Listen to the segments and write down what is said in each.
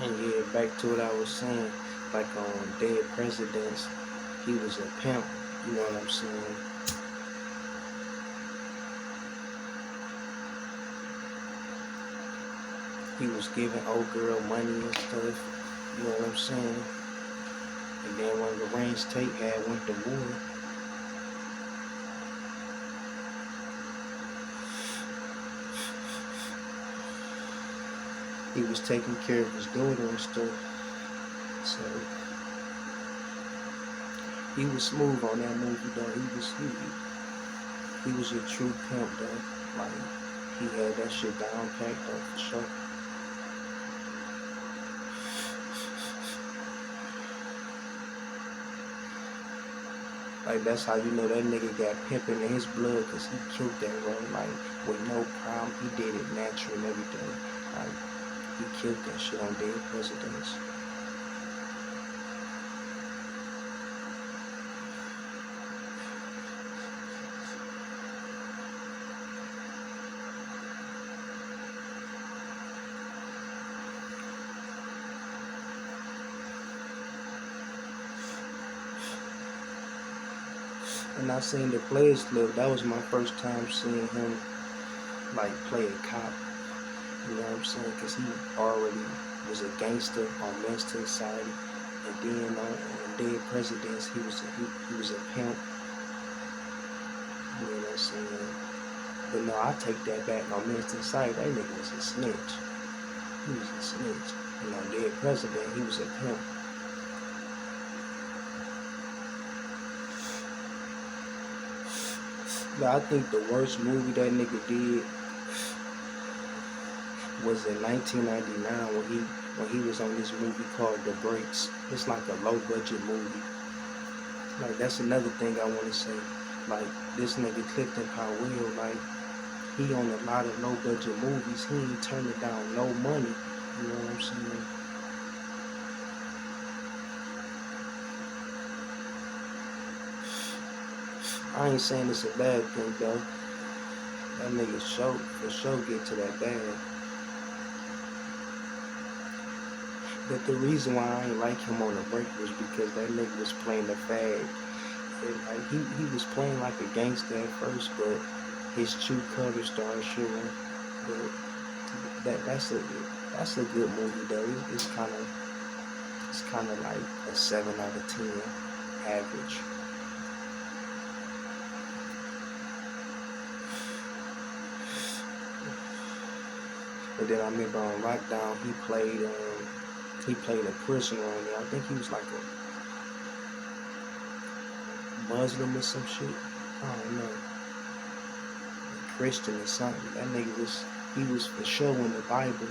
And yeah, back to what I was saying, like on Dead Presidents, he was a pimp, you know what I'm saying? He was giving old girl money and stuff, you know what I'm saying? And then when Lorraine's Tate had went to war, he was taking care of his daughter and stuff. So he was smooth on that movie though. He was a true pimp though. Like he had that shit down packed though for sure. Like that's how you know that nigga got pimping in his blood, cause he killed that role like with no problem. He did it natural and everything. Like he killed that shit on Dead Presidents. And I seen the Players Club. That was my first time seeing him like play a cop. You know what I'm saying? Cause he already was a gangster on Men's Society, and then on Dead Presidents, he was a pimp. You know what I'm saying? But no, I take that back. On Men's Society, that nigga was a snitch. He was a snitch. And on Dead President, he was a pimp. But I think the worst movie that nigga did was in 1999 when he was on this movie called The Breaks. It's like a low budget movie. Like that's another thing I want to say. Like this nigga Clifton Powell, like he on a lot of low budget movies. He ain't turning down no money. You know what I'm saying? I ain't saying it's a bad thing though. That nigga for sure get to that bag. But the reason why I ain't like him on The Break was because that nigga was playing the fag. And like he was playing like a gangster at first, but his true colors started showing. But that's a good movie though. It's kind of like a 7 out of 10 average. And then I remember on Lockdown he played a prisoner on there. I think he was like a Muslim or some shit. I don't know. A Christian or something. That nigga he was for sure in the Bible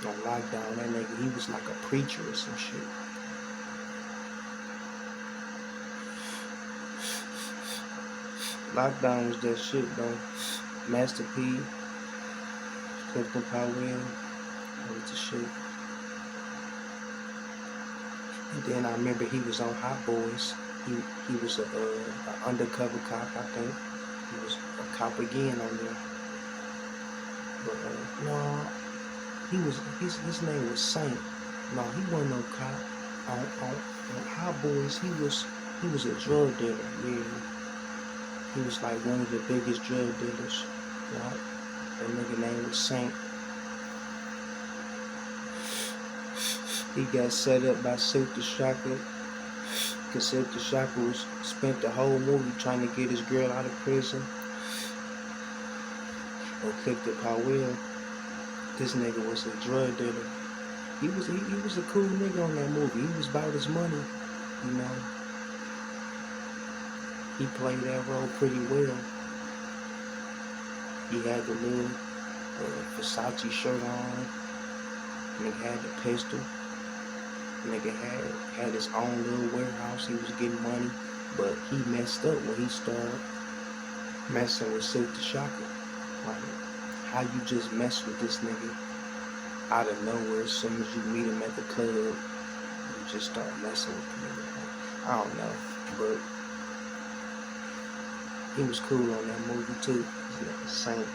though. On Lockdown, that nigga he was like a preacher or some shit. Lockdown was that shit though. Master P, Clifton Powell, that was the shit. And then I remember he was on Hot Boys. He was a undercover cop, I think. He was a cop again on there. But no, his name was Saint. No, he wasn't no cop. On Hot Boys, he was a drug dealer. Yeah, he was like one of the biggest drug dealers. Right? That nigga name was Saint. He got set up by Silk the Shocker. Cause Silk the Shocker spent the whole movie trying to get his girl out of prison. And Clifton Powell, this nigga was a drug dealer. He was a cool nigga on that movie. He was about his money, you know. He played that role pretty well. He had the little Versace shirt on. Nigga had the pistol. Nigga had his own little warehouse. He was getting money, but he messed up when he started messing with Silk the Shocker. Like, how you just mess with this nigga out of nowhere as soon as you meet him at the club, you just start messing with the nigga. I don't know, but he was cool on that movie too. He's like a saint.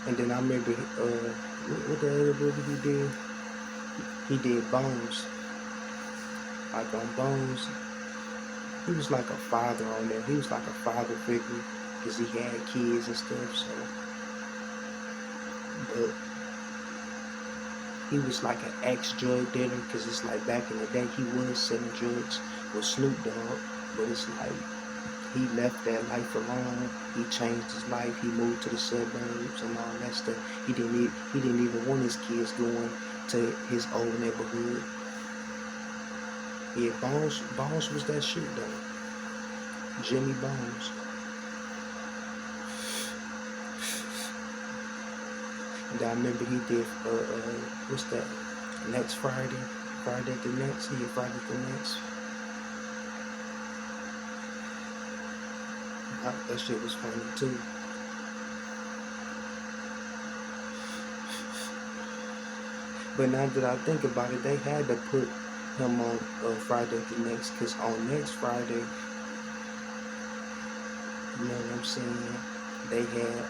And then I remember what the other movie he did? He did Bones. Like on Bones, he was like a father on there. He was like a father figure because he had kids and stuff. So, but he was like an ex-drug dealer because it's like back in the day he was selling drugs with Snoop Dogg. But it's like he left that life alone. He changed his life. He moved to the suburbs and all that stuff. He didn't even want his kids going to his old neighborhood. Yeah, Bones was that shit though. Jimmy Bones. And I remember he did what's that? Next Friday, Friday the next. Yeah, Friday the next. That shit was funny too. But now that I think about it, they had to put him on Friday the next, because on next Friday, you know what I'm saying, they had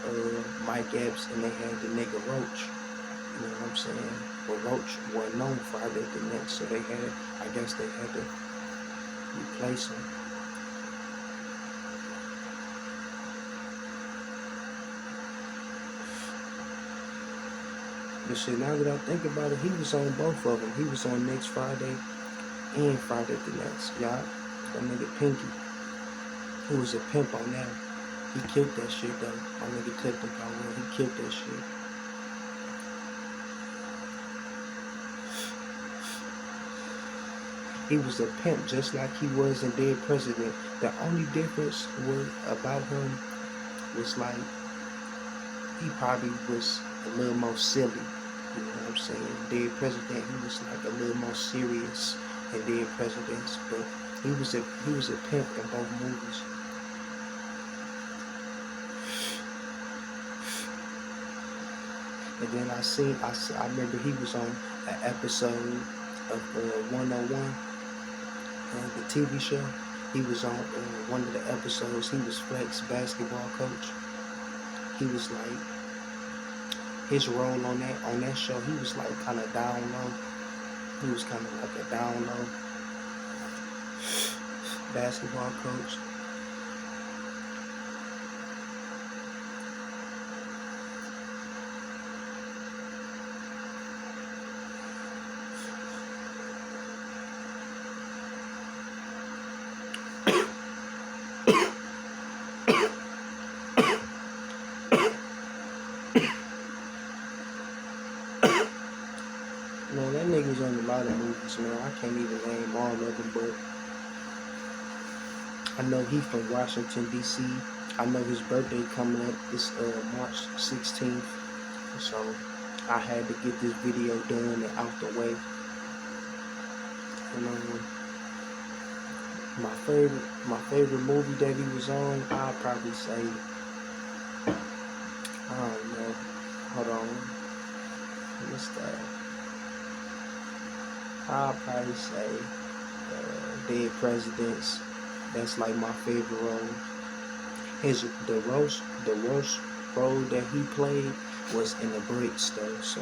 Mike Epps and they had the nigga Roach. You know what I'm saying? But Roach wasn't on Friday the next, so I guess they had to replace him. But shit, now that I think about it, he was on both of them. He was on next Friday and Friday the next. Y'all, that nigga Pinky, who was a pimp on that. He killed that shit though. My nigga Clifton Powell, he killed that shit. He was a pimp just like he was in Dead President. The only difference about him was like he probably was a little more silly. You know what I'm saying? Dead President, he was like a little more serious in Dead Presidents, but he was a pimp in both movies. And then I remember he was on an episode of 101, the TV show. He was on one of the episodes. He was Flex basketball coach. He was like, his role on that show, he was like kind of down low. He was kind of like a down low basketball coach. Man, that nigga's on a lot of movies, man. I can't even name all of them, but I know he from Washington, D.C. I know his birthday coming up is March 16th. So I had to get this video done and out the way. And my favorite movie that he was on, I'll probably say, I don't know. Hold on. What's that? I'll probably say Dead Presidents. That's like my favorite role. The worst role that he played was in The Breaks though. So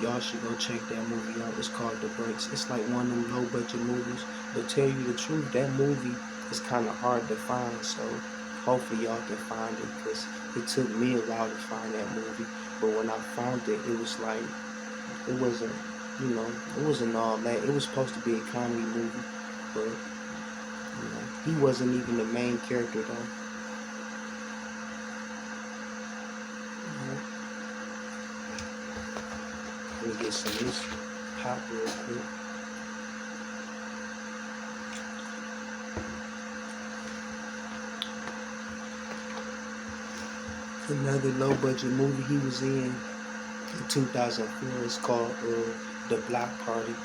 y'all should go check that movie out. It's called The Breaks. It's like one of them low budget movies. But tell you the truth, that movie is kind of hard to find. So hopefully y'all can find it, because it took me a while to find that movie. But when I found it, it was like, it wasn't, you know, it wasn't all that. It was supposed to be a comedy movie, but you know, he wasn't even the main character though. Let me get some of this pop real quick. Another low budget movie he was in 2004 is called The Block Party.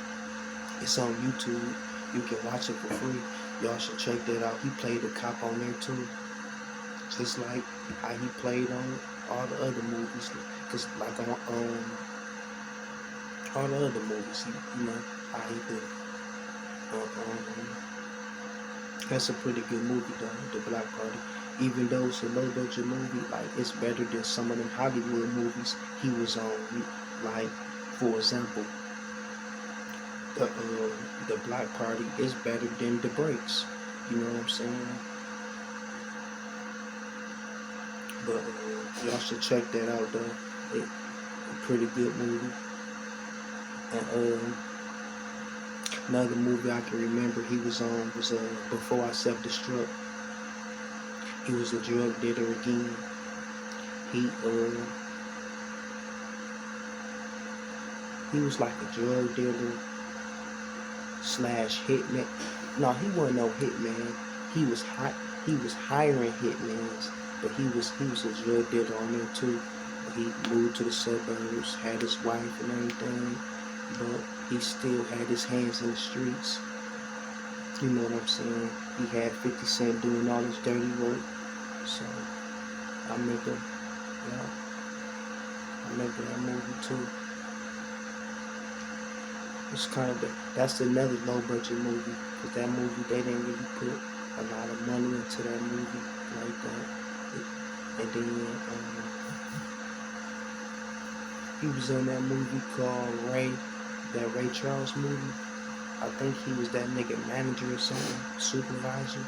It's on YouTube. You can watch it for free. Y'all should check that out. He played a cop on there too, just like how he played on all the other movies. Cause like on all the other movies, you know how he did. That's a pretty good movie though, The Block Party. even though it's a low budget movie, like it's better than some of them Hollywood movies he was on. Like, for example, the Black Party is better than The Breaks. You know what I'm saying? But y'all should check that out though. A pretty good movie. And another movie I can remember he was on was Before I Self Destruct. He was a drug dealer again. He he was like a drug dealer slash hitman. No, he wasn't no hitman. He was hiring hitmans, but he was a drug dealer on there too. He moved to the suburbs, had his wife and everything, but he still had his hands in the streets. You know what I'm saying? He had 50 Cent doing all his dirty work. So I remember, yeah, I remember that movie too. It's kind of that's another low budget movie, because that movie they didn't really put a lot of money into that movie like that. And then he was in that movie called that Ray Charles movie. I think he was that nigga manager or something, supervisor.